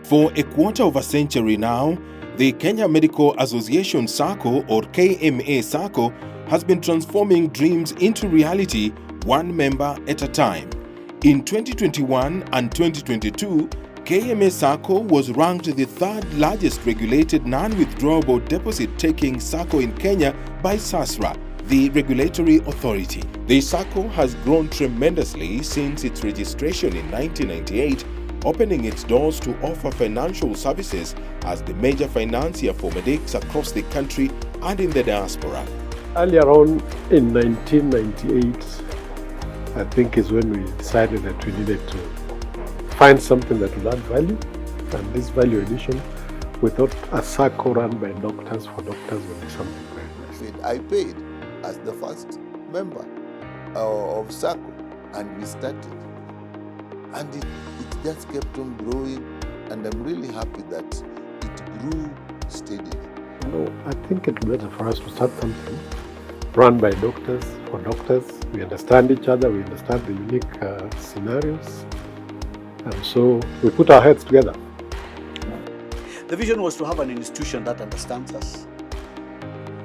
For a quarter of a century now, the Kenya Medical Association Sacco, or KMA Sacco, has been transforming dreams into reality, one member at a time. In 2021 and 2022, KMA Sacco was ranked the third largest regulated non-withdrawable deposit-taking Sacco in Kenya by SASRA, the regulatory authority. The Sacco has grown tremendously since its registration in 1998, opening its doors to offer financial services as the major financier for medics across the country and in the diaspora. Earlier on in 1998, I think is when we decided that we needed to find something that would add value, and this value addition, we thought a Sacco run by doctors for doctors would be something very nice. I paid as the first member of Sacco, and we started. And it just kept on growing, and I'm really happy that it grew steadily. No, I think it's better for us to start something run by doctors for doctors. We understand each other, we understand the unique scenarios, and so we put our heads together. The vision was to have an institution that understands us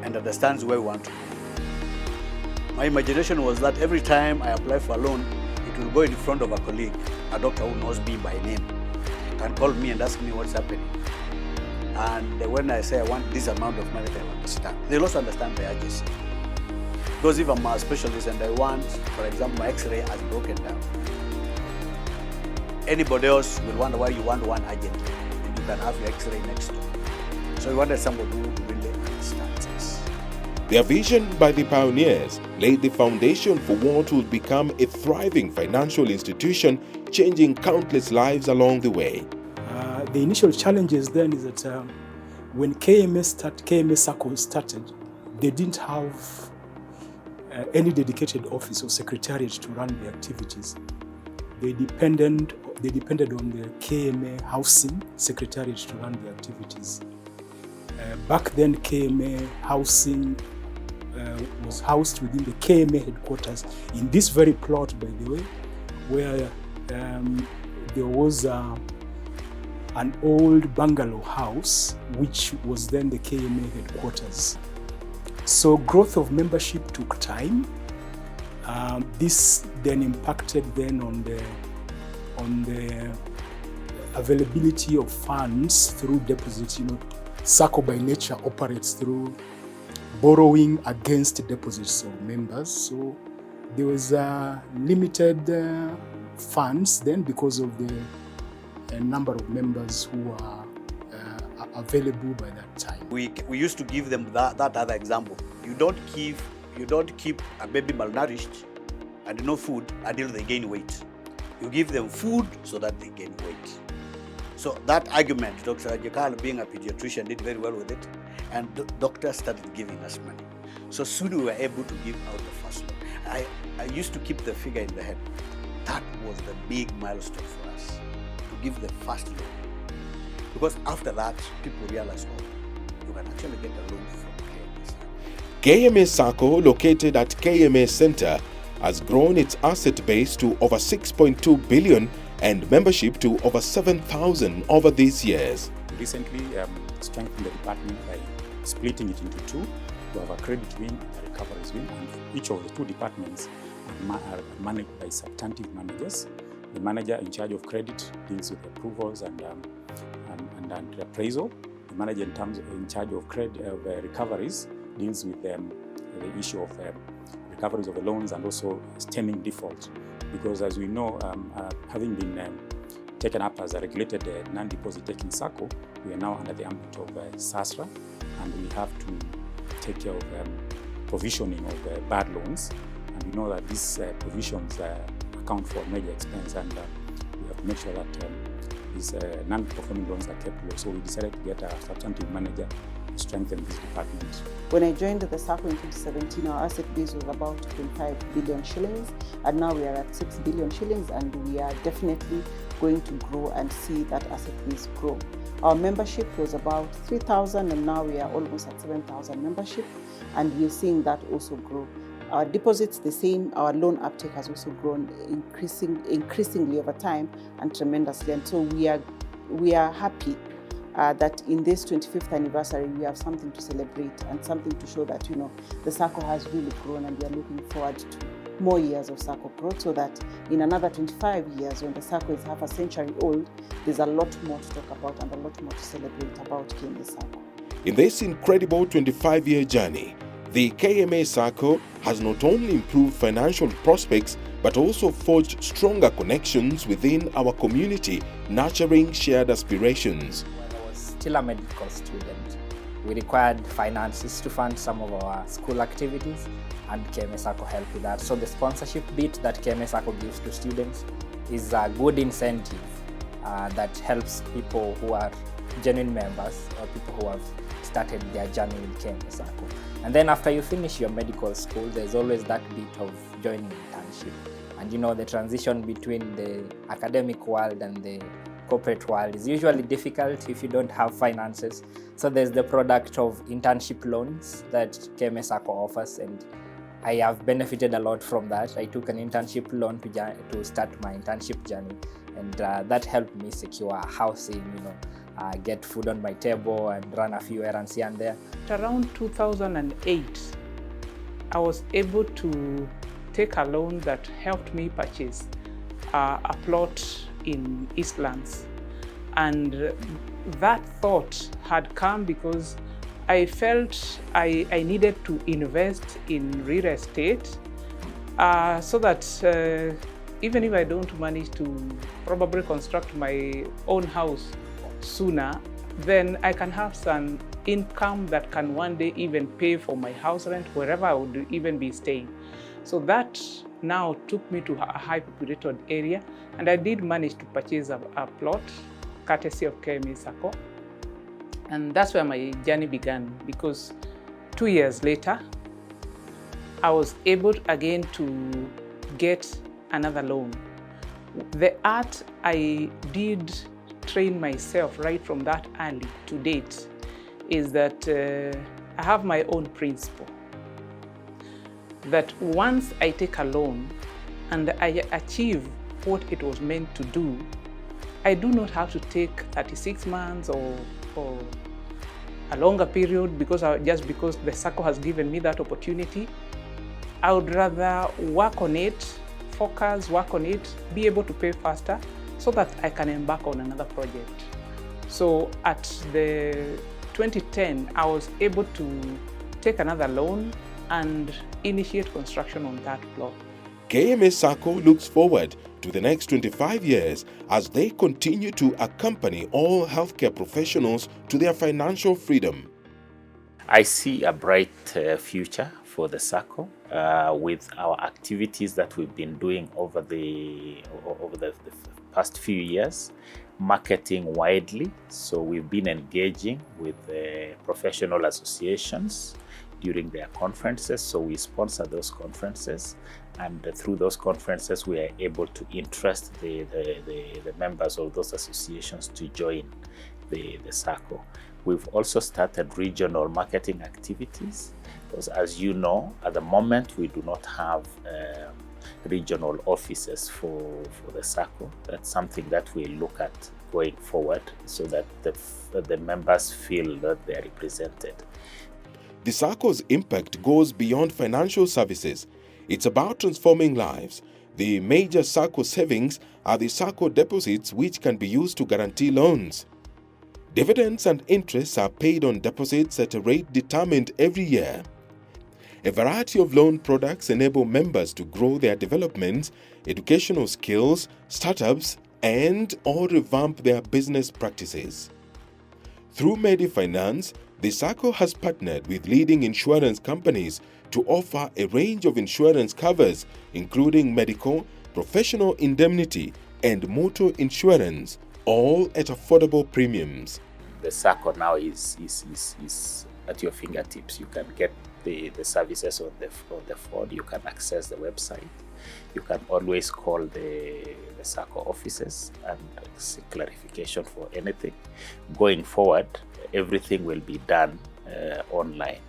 and understands where we want to go. My imagination was that every time I apply for a loan, it will go in front of a colleague, a doctor who knows me by name, can call me and ask me what's happening. And when I say I want this amount of money, they'll understand. They'll also understand the urgency. Because if I'm a specialist and I want, for example, my X-ray has broken down, anybody else will wonder why you want one urgently, and you can have your X-ray next door. So we wanted somebody who really understands us. Their vision by the pioneers laid the foundation for what would become a thriving financial institution, changing countless lives along the way. The initial challenges then is that when KMA Sacco started, they didn't have any dedicated office or secretariat to run the activities. They depended on the KMA Housing Secretariat to run the activities. Back then, KMA Housing was housed within the KMA headquarters in this very plot, by the way, where there was an old bungalow house, which was then the KMA headquarters. So growth of membership took time. This then impacted then on the availability of funds through deposits. Sacco by nature operates through borrowing against deposits of members. So there was limited funds then because of the number of members who are available by that time. We used to give them that other example. You don't keep a baby malnourished and no food until they gain weight. You give them food so that they gain weight. So that argument, Dr. Ajekal, being a pediatrician, did very well with it, and the doctors started giving us money. So soon we were able to give out the first loan. I used to keep the figure in the head. That was the big milestone for us, to give the first loan. Because after that, people realized, you can actually get a loan from KMA Sacco. KMA Sacco, located at KMA Center, has grown its asset base to over 6.2 billion and membership to over 7,000 over these years. Recently strengthened the department by splitting it into two. We have a credit wing and a recoveries wing, and each of the two departments are managed by substantive managers. The manager in charge of credit deals with approvals and appraisal. The manager in charge of recoveries deals with the issue of recoveries of the loans and also stemming default. Because as we know, having been taken up as a regulated non-deposit taking Sacco, we are now under the ambit of SASRA, and we have to take care of provisioning of bad loans. And we know that these provisions account for major expense, and we have to make sure that these non-performing loans are kept low. So we decided to get a substantive manager to strengthen this department. When I joined the Sacco in 2017, our asset base was about 2.5 billion shillings, and now we are at 6 billion shillings, and we are definitely going to grow and see that asset base grow. Our membership was about 3,000, and now we are almost at 7,000 membership, and we're seeing that also grow. Our deposits the same, our loan uptake has also grown increasingly over time and tremendously, and so we are we are happy that in this 25th anniversary, we have something to celebrate and something to show that, the Sacco has really grown, and we are looking forward to more years of Sacco growth, so that in another 25 years, when the Sacco is half a century old, there's a lot more to talk about and a lot more to celebrate about KMA Sacco. In this incredible 25-year journey, the KMA Sacco has not only improved financial prospects, but also forged stronger connections within our community, nurturing shared aspirations. When I was still a medical student, we required finances to fund some of our school activities, and KMA Sacco helped with that. So the sponsorship bit that KMA Sacco gives to students is a good incentive that helps people who are genuine members or people who have started their journey with KMA Sacco. And then after you finish your medical school, there's always that bit of joining internship. And the transition between the academic world and the corporate world is usually difficult if you don't have finances. So there's the product of internship loans that KMA Sacco offers, and I have benefited a lot from that. I took an internship loan to start my internship journey, and that helped me secure housing, get food on my table and run a few errands here and there. Around 2008, I was able to take a loan that helped me purchase a plot in Eastlands. And that thought had come because I felt I needed to invest in real estate so that even if I don't manage to probably construct my own house sooner, then I can have some income that can one day even pay for my house rent wherever I would even be staying. So that now took me to a high populated area, and I did manage to purchase a plot courtesy of KMA Sacco. And that's where my journey began, because 2 years later, I was able again to get another loan. The art I did train myself right from that early to date is that I have my own principle. That once I take a loan and I achieve what it was meant to do, I do not have to take 36 months or a longer period because the Sacco has given me that opportunity. I would rather work on it, focus, work on it, be able to pay faster so that I can embark on another project. So at the 2010, I was able to take another loan and initiate construction on that plot. KMA Sacco looks forward to the next 25 years as they continue to accompany all healthcare professionals to their financial freedom. I see a bright future for the Sacco with our activities that we've been doing over the past few years, marketing widely. So we've been engaging with professional associations during their conferences. So we sponsor those conferences, and through those conferences we are able to interest the members of those associations to join the Sacco. We've also started regional marketing activities, because as you know, at the moment we do not have regional offices for the Sacco. That's something that we look at going forward so that the members feel that they are represented. The Sacco's impact goes beyond financial services. It's about transforming lives. The major Sacco savings are the Sacco deposits, which can be used to guarantee loans. Dividends and interests are paid on deposits at a rate determined every year. A variety of loan products enable members to grow their developments, educational skills, startups, and/or revamp their business practices. Through MediFinance, the Sacco has partnered with leading insurance companies to offer a range of insurance covers, including medical, professional indemnity, and motor insurance, all at affordable premiums. The Sacco now is at your fingertips. You can get the services on the phone. You can access the website. You can always call the Sacco offices and seek clarification for anything. Going forward, everything will be done online.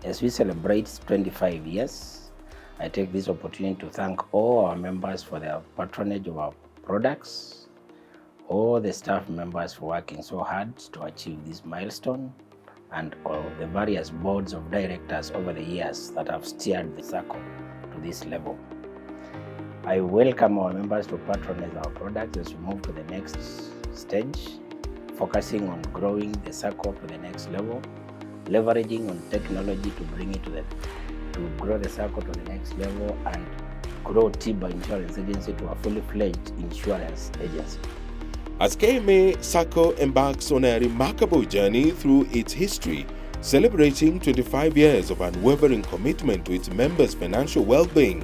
As we celebrate 25 years, I take this opportunity to thank all our members for their patronage of our products, all the staff members for working so hard to achieve this milestone, and all the various boards of directors over the years that have steered the Sacco to this level. I welcome our members to patronize our products as we move to the next stage, focusing on growing the Sacco to the next level, leveraging on technology to bring it to grow the Sacco to the next level, and grow TIBA Insurance Agency to a fully fledged insurance agency. As KMA Sacco embarks on a remarkable journey through its history, celebrating 25 years of unwavering commitment to its members' financial well-being,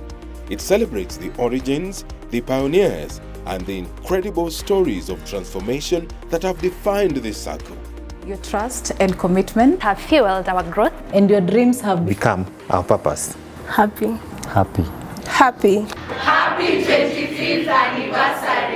it celebrates the origins, the pioneers, and the incredible stories of transformation that have defined this Sacco. Your trust and commitment have fueled our growth, and your dreams have become our purpose. Happy. Happy. Happy. Happy 25th anniversary.